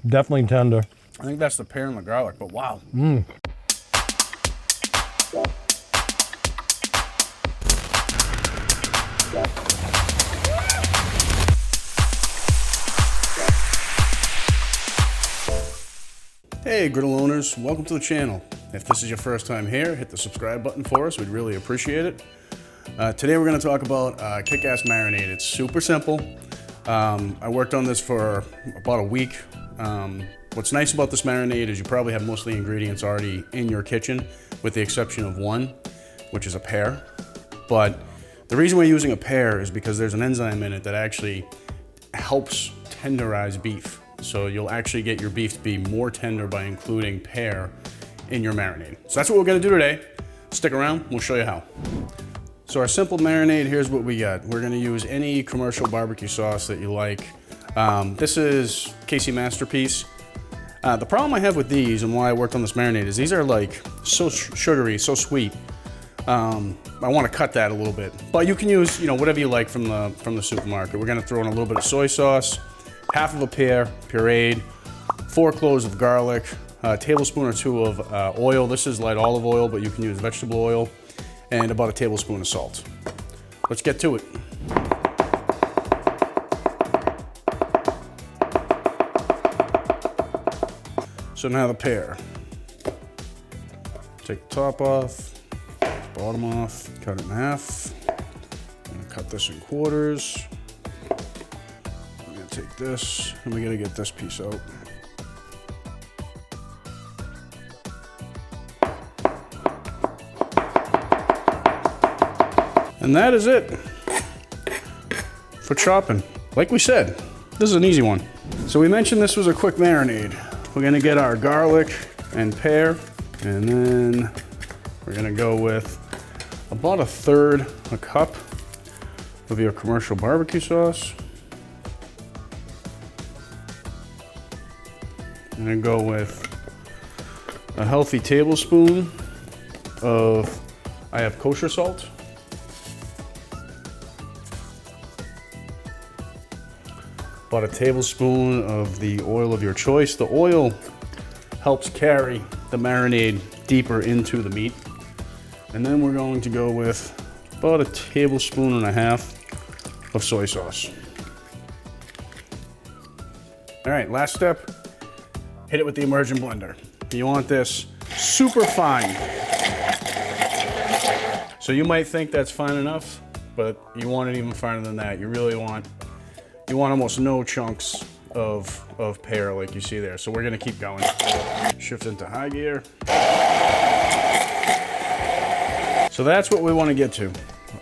definitely tender. I think that's the pear and the garlic, but wow. Hey Griddle owners, welcome to the channel. If this is your first time here, hit the subscribe button for us, we'd really appreciate it. Today we're going to talk about kick-ass marinade. It's super simple. I worked on this for about a week. What's nice about this marinade is you probably have most of the ingredients already in your kitchen, with the exception of one, which is a pear. But the reason we're using a pear is because there's an enzyme in it that actually helps tenderize beef. So you'll actually get your beef to be more tender by including pear in your marinade. So that's what we're gonna do today. Stick around, we'll show you how. So our simple marinade, here's what we got. We're gonna use any commercial barbecue sauce that you like. This is Casey Masterpiece. The problem I have with these and why I worked on this marinade is these are like so sugary, so sweet. I want to cut that a little bit, but you can use whatever you like from the supermarket. We're going to throw in a little bit of soy sauce, half of a pear pureed, 4 cloves of garlic, a tablespoon or 2 of oil. This is light olive oil, but you can use vegetable oil, and about a tablespoon of salt. Let's get to it. So now the pear. Take the top off, bottom off, cut it in half. I'm gonna cut this in quarters. I'm gonna take this, and we gotta get this piece out. And that is it for chopping. Like we said, this is an easy one. So we mentioned this was a quick marinade. We're gonna get our garlic and pear, and then we're gonna go with about 1/3 a cup of your commercial barbecue sauce. I'm gonna go with a healthy tablespoon of, I have kosher salt. About a tablespoon of the oil of your choice. The oil helps carry the marinade deeper into the meat. And then we're going to go with about 1.5 tablespoons of soy sauce. All right, last step, hit it with the immersion blender. You want this super fine. So you might think that's fine enough, but you want it even finer than that. You want almost no chunks of pear like you see there. So we're gonna keep going. Shift into high gear. So that's what we wanna get to.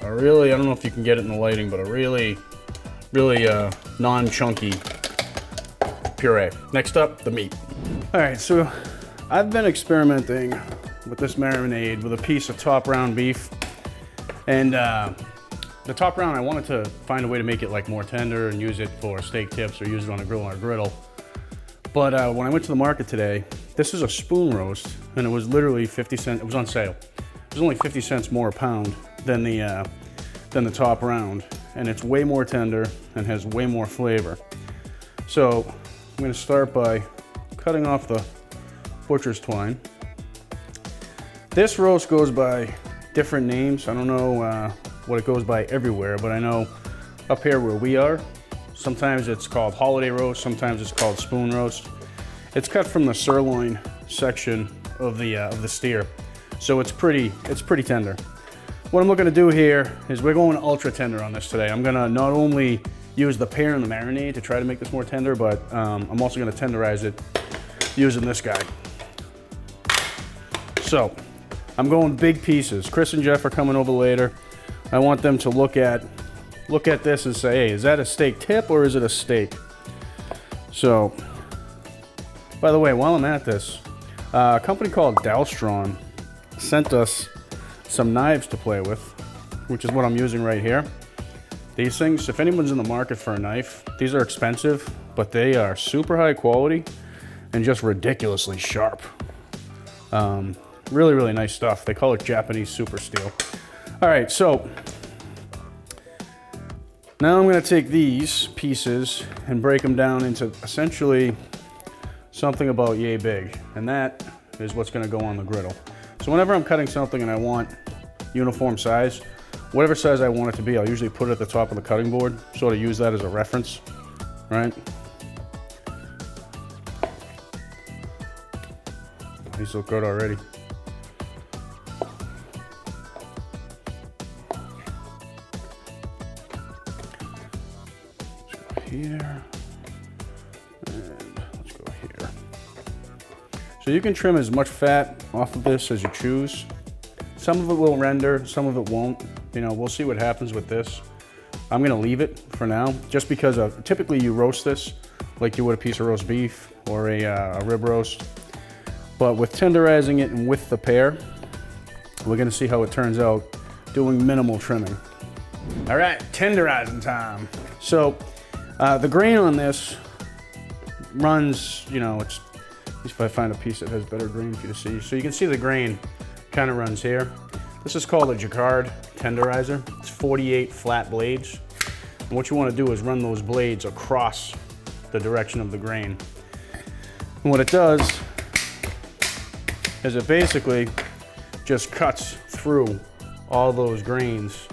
I don't know if you can get it in the lighting, but a really non-chunky puree. Next up, the meat. All right, so I've been experimenting with this marinade with a piece of top round beef. And the top round, I wanted to find a way to make it like more tender and use it for steak tips or use it on a grill or a griddle. But when I went to the market today, this is a spoon roast, and it was literally 50 cents. It was on sale. It was only 50 cents more a pound than the top round, and it's way more tender and has way more flavor. So I'm going to start by cutting off the butcher's twine. This roast goes by different names. I don't know what it goes by everywhere, but I know up here where we are, sometimes it's called holiday roast, sometimes it's called spoon roast. It's cut from the sirloin section of the steer, so it's pretty tender. What I'm looking to do here is we're going ultra tender on this today. I'm gonna not only use the pear and the marinade to try to make this more tender, but I'm also gonna tenderize it using this guy. So I'm going big pieces. Chris and Jeff are coming over later. I want them to look at this and say, hey, is that a steak tip or is it a steak? So, by the way, while I'm at this, a company called Dalstron sent us some knives to play with, which is what I'm using right here. These things, if anyone's in the market for a knife, these are expensive, but they are super high quality and just ridiculously sharp. Really, really nice stuff. They call it Japanese super steel. All right, so now I'm gonna take these pieces and break them down into essentially something about yay big, and that is what's gonna go on the griddle. So whenever I'm cutting something and I want uniform size, whatever size I want it to be, I'll usually put it at the top of the cutting board, sort of use that as a reference, right? These look good already. Let's go here, and let's go here. So you can trim as much fat off of this as you choose. Some of it will render, some of it won't. You know, we'll see what happens with this. I'm gonna leave it for now, just because typically you roast this like you would a piece of roast beef or a rib roast. But with tenderizing it and with the pear, we're gonna see how it turns out doing minimal trimming. All right, tenderizing time. So the grain on this runs, you know, it's, if I find a piece that has better grain for you to see. So you can see the grain kind of runs here. This is called a jacquard tenderizer. It's 48 flat blades. And what you want to do is run those blades across the direction of the grain. And what it does is it basically just cuts through all those grains,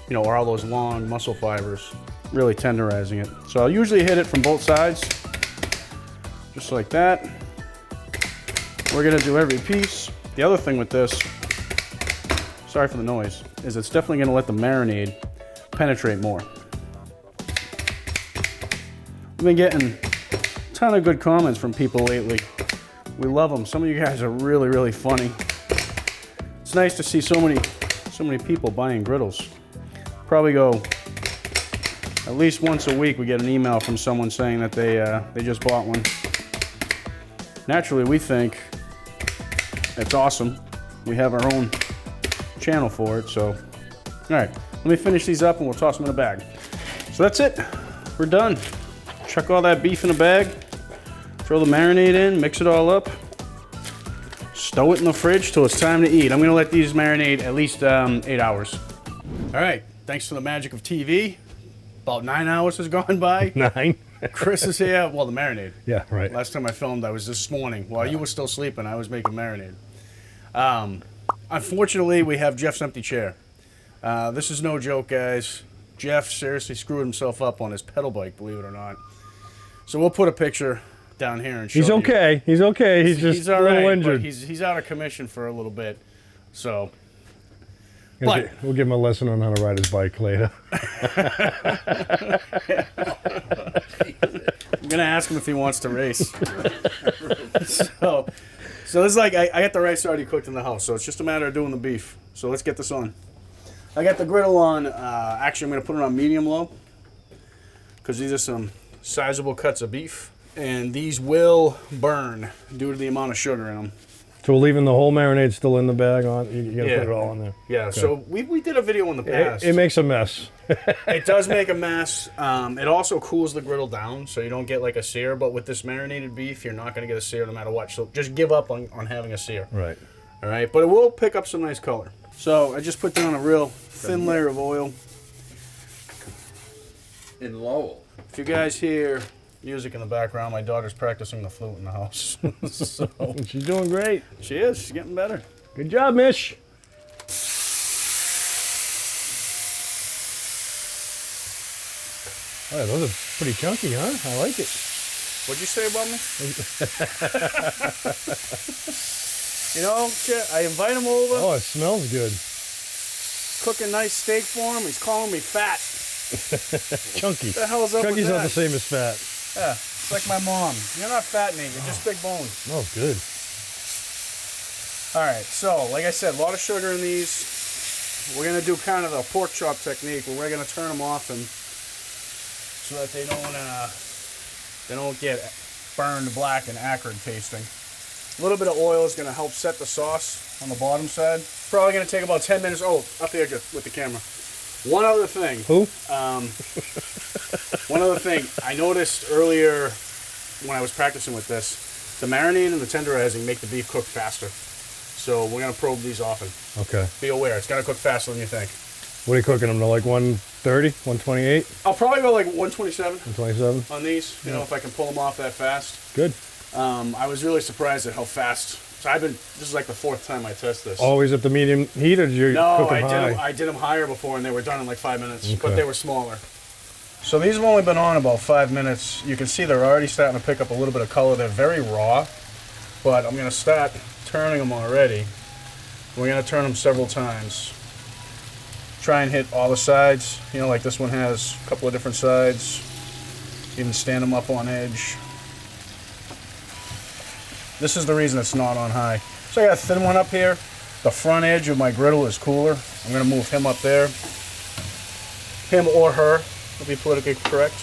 you know, or all those long muscle fibers, really tenderizing it. So I'll usually hit it from both sides, just like that. We're gonna do every piece. The other thing with this, sorry for the noise, is it's definitely gonna let the marinade penetrate more. I've been getting a ton of good comments from people lately. We love them. Some of you guys are really, really funny. It's nice to see so many people buying griddles. Probably go at least once a week we get an email from someone saying that they just bought one. Naturally, we think it's awesome. We have our own channel for it, so. All right, let me finish these up and we'll toss them in a bag. So that's it, we're done. Chuck all that beef in a bag, throw the marinade in, mix it all up, stow it in the fridge till it's time to eat. I'm gonna let these marinate at least 8 hours. All right, thanks to the magic of TV, about 9 hours has gone by. 9? Chris is here, well, the marinade. Yeah, right. Last time I filmed, I was this morning. While you were still sleeping, I was making marinade. Unfortunately, we have Jeff's empty chair. This is no joke, guys. Jeff seriously screwed himself up on his pedal bike, believe it or not. So we'll put a picture down here and show He's okay. you. He's okay. He's just all a little right, injured. but he's out of commission for a little bit. So, We'll give him a lesson on how to ride his bike later. I'm gonna ask him if he wants to race. So this is like I got the rice already cooked in the house, so it's just a matter of doing the beef. So let's get this on. I got the griddle on. Actually, I'm gonna put it on medium low because these are some sizable cuts of beef, and these will burn due to the amount of sugar in them. So we're leaving the whole marinade still in the bag on. You're gonna put it all in there. Yeah. Okay. So we did a video in the past. It makes a mess. It does make a mess. It also cools the griddle down, so you don't get like a sear. But with this marinated beef, you're not going to get a sear no matter what. So just give up on having a sear. Right. All right. But it will pick up some nice color. So I just put down a real thin layer of oil. In Lowell. If you guys hear music in the background, my daughter's practicing the flute in the house. So She's doing great. she is. She's getting better. Good job, Mish. Oh, yeah, those are pretty chunky, huh? I like it. What'd you say about me? You know, I invite him over. Oh, it smells good. Cook a nice steak for him. He's calling me fat. Chunky. What the hell is up Chunky's with not that? the same as fat. Yeah, it's like my mom. You're not fat, Nate. You're just big boned. Smells good. All right, so like I said, a lot of sugar in these. We're gonna do kind of the pork chop technique where we're gonna turn them off and so that they don't get burned black and acrid tasting. A little bit of oil is gonna help set the sauce on the bottom side. Probably gonna take about 10 minutes. Oh, up here with the camera. One other thing. Who? One other thing. I noticed earlier when I was practicing with this, the marinade and the tenderizing make the beef cook faster. So we're gonna probe these often. Okay. Be aware, it's gonna cook faster than you think. What are you cooking them to, like 130, 128, I'll probably go like 127 127? on these, you know, if I can pull them off that fast. Good. I was really surprised at how fast. So this is like the 4th time I test this. Always at the medium heat, or did you cook them high? I did them higher before, and they were done in like 5 minutes, Okay. but they were smaller. So these have only been on about 5 minutes. You can see they're already starting to pick up a little bit of color. They're very raw, but I'm going to start turning them already. We're going to turn them several times. Try and hit all the sides. You know, like this one has a couple of different sides. Even stand them up on edge. This is the reason it's not on high. So I got a thin one up here. The front edge of my griddle is cooler. I'm going to move him up there. Him or her. To be politically correct.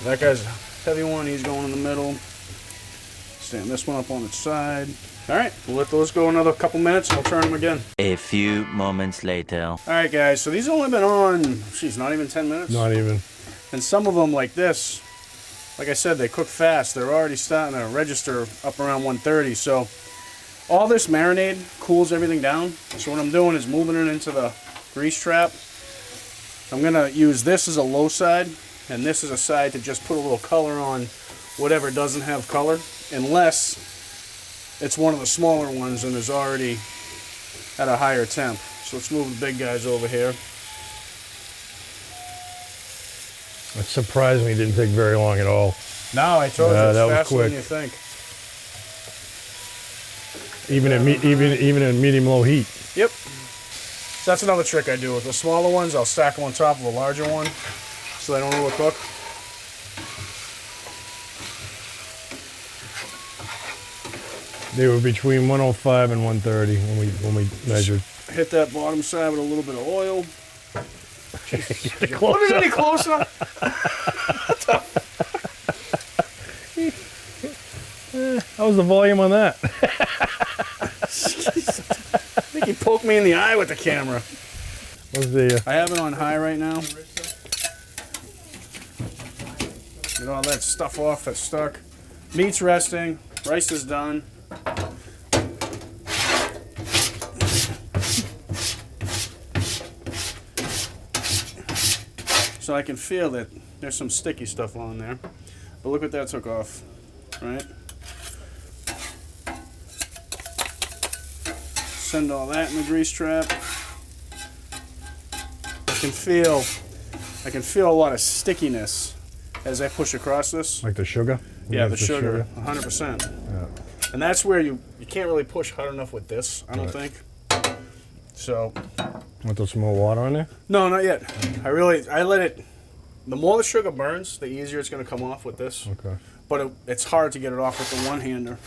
That guy's a heavy one, he's going in the middle. Stand this one up on its side. Alright, we'll let those go another couple minutes and we'll turn them again. A few moments later. Alright guys, so these have only been on, geez, not even 10 minutes. Not even. And some of them like this, like I said, they cook fast. They're already starting to register up around 130. So all this marinade cools everything down. So what I'm doing is moving it into the grease trap. I'm going to use this as a low side, and this as a side to just put a little color on whatever doesn't have color, unless it's one of the smaller ones and is already at a higher temp. So let's move the big guys over here. It surprised me it didn't take very long at all. No, I told you, it's that was faster quick. than you think. Even at medium-low heat. Yep. So that's another trick I do with the smaller ones. I'll stack them on top of a larger one so they don't overcook. They were between 105 and 130 when we measured. Hit that bottom side with a little bit of oil. Close Put it any closer. How's the volume on that? I think he poked me in the eye with the camera. What's the? I have it on high right now. Get all that stuff off that's stuck. Meat's resting. Rice is done. So I can feel that there's some sticky stuff on there. But look what that took off, right? Send all that in the grease trap. I can feel a lot of stickiness as I push across this. Like the sugar? Yeah, the Like sugar, 100%. Yeah. And that's where you can't really push hard enough with this, I don't think. So, Want to throw some more water on there? no, not yet. I let it, the more the sugar burns, the easier it's going to come off with this. Okay. But it's hard to get it off with the one-hander.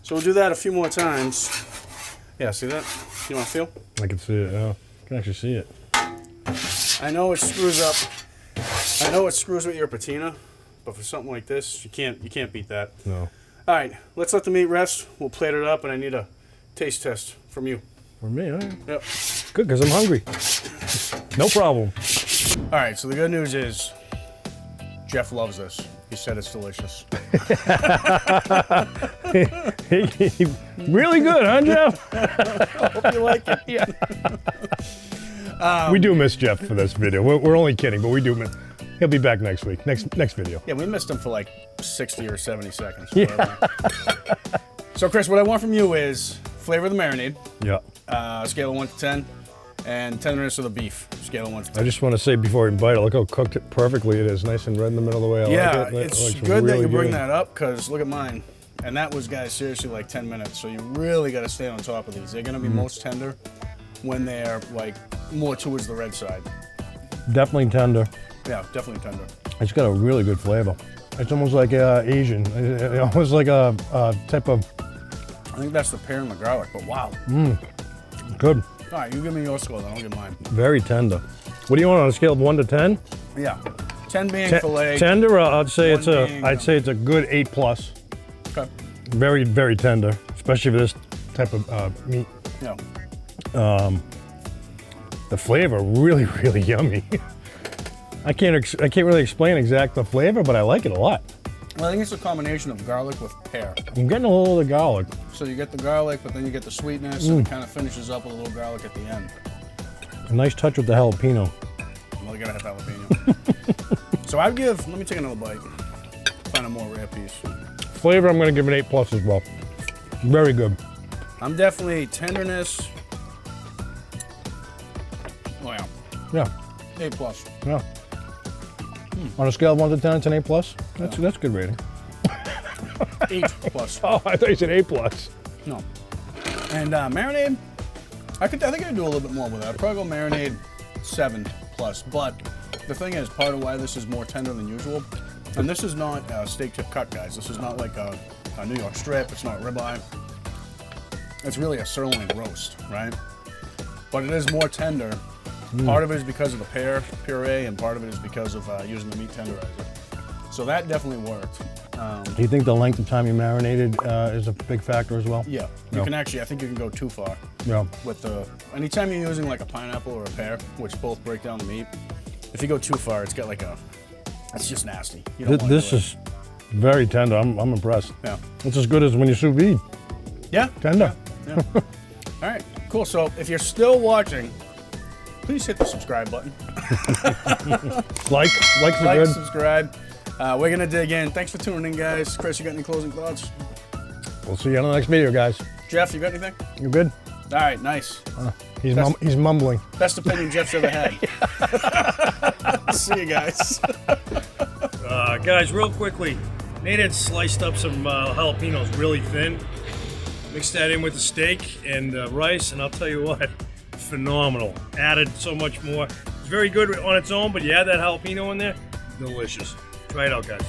So we'll do that a few more times. Yeah, see that? You want to feel? I can see it, yeah. I can actually see it. I know it screws up. I know it screws with your patina, but for something like this, you can't beat that. No. All right, let's let the meat rest. We'll plate it up, and I need a taste test from you. For me, all right. Yep. Good, because I'm hungry. No problem. All right, so the good news is Jeff loves this. He said it's delicious. Really good, huh, Jeff? Hope you like it. Yeah. We do miss Jeff for this video. We're only kidding, but we do miss. He'll be back next week. Next video. Yeah, we missed him for like 60 or 70 seconds. Yeah. So, Chris, what I want from you is flavor of the marinade, Yeah. scale of 1 to 10, and tenderness of the beef, scale of 1 to 10. I just want to say before we bite it, look how cooked it perfectly it is. Nice and red in the middle of the way. I Yeah, like it. it's looks good that really you bring good. that up, because look at mine. And that was, guys, seriously like 10 minutes. So you really got to stay on top of these. They're going to be most tender when they're like more towards the red side. Definitely tender. Yeah, definitely tender. It's got a really good flavor. It's almost like Asian. Almost like a type of I think that's the pear and the garlic, but wow. good. All right, you give me your score, then I'll give mine. Very tender. What do you want on a scale of 1 to 10? Yeah, 10 being filet. Tender. I'd say it's being, I'd say it's a good 8+. Okay. Very, very tender, especially for this type of meat. Yeah. The flavor really, really yummy. I can't really explain the flavor, but I like it a lot. Well, I think it's a combination of garlic with pear. I'm getting a little of the garlic. So you get the garlic, but then you get the sweetness, and it kind of finishes up with a little garlic at the end. A nice touch with the jalapeno. Well, you gotta have jalapeno. So I'd give, let me take another bite. Find a more rare piece. Flavor, I'm gonna give it 8+ as well. Very good. I'm definitely tenderness. Oh yeah, Yeah, 8+. yeah. On a scale of 1 to 10, it's an 8+. That's a good rating. 8+. Oh, I thought you said 8+. No. And marinade, I think I'd do a little bit more with that. I'd probably go marinade 7+. But the thing is, part of why this is more tender than usual, and this is not a steak tip cut, guys. This is not like a New York strip. It's not ribeye. It's really a sirloin roast, right? But it is more tender. Part of it is because of the pear puree, and part of it is because of using the meat tenderizer. So that definitely worked. Do you think the length of time you marinated is a big factor as well? Yeah, you can actually, I think you can go too far. Yeah. With the, anytime you're using like a pineapple or a pear, which both break down the meat, if you go too far, it's got like a, it's just nasty. You don't wanna This do it. is very tender. I'm impressed. Yeah. It's as good as when you sous vide. Yeah. Tender. Yeah. All right, cool. So if you're still watching, please hit the subscribe button. Like Like, good. subscribe. We're gonna dig in. Thanks for tuning in, guys. Chris, you got any closing thoughts? We'll see you on the next video, guys. Jeff, you got anything? You good? All right, nice. He's mumbling. Best opinion Jeff's ever had. See you guys. Guys, real quickly, Nate had sliced up some jalapenos really thin. Mixed that in with the steak and rice, and I'll tell you what, phenomenal. Added so much more. It's very good on its own, but you add that jalapeno in there, delicious. Try it out, guys.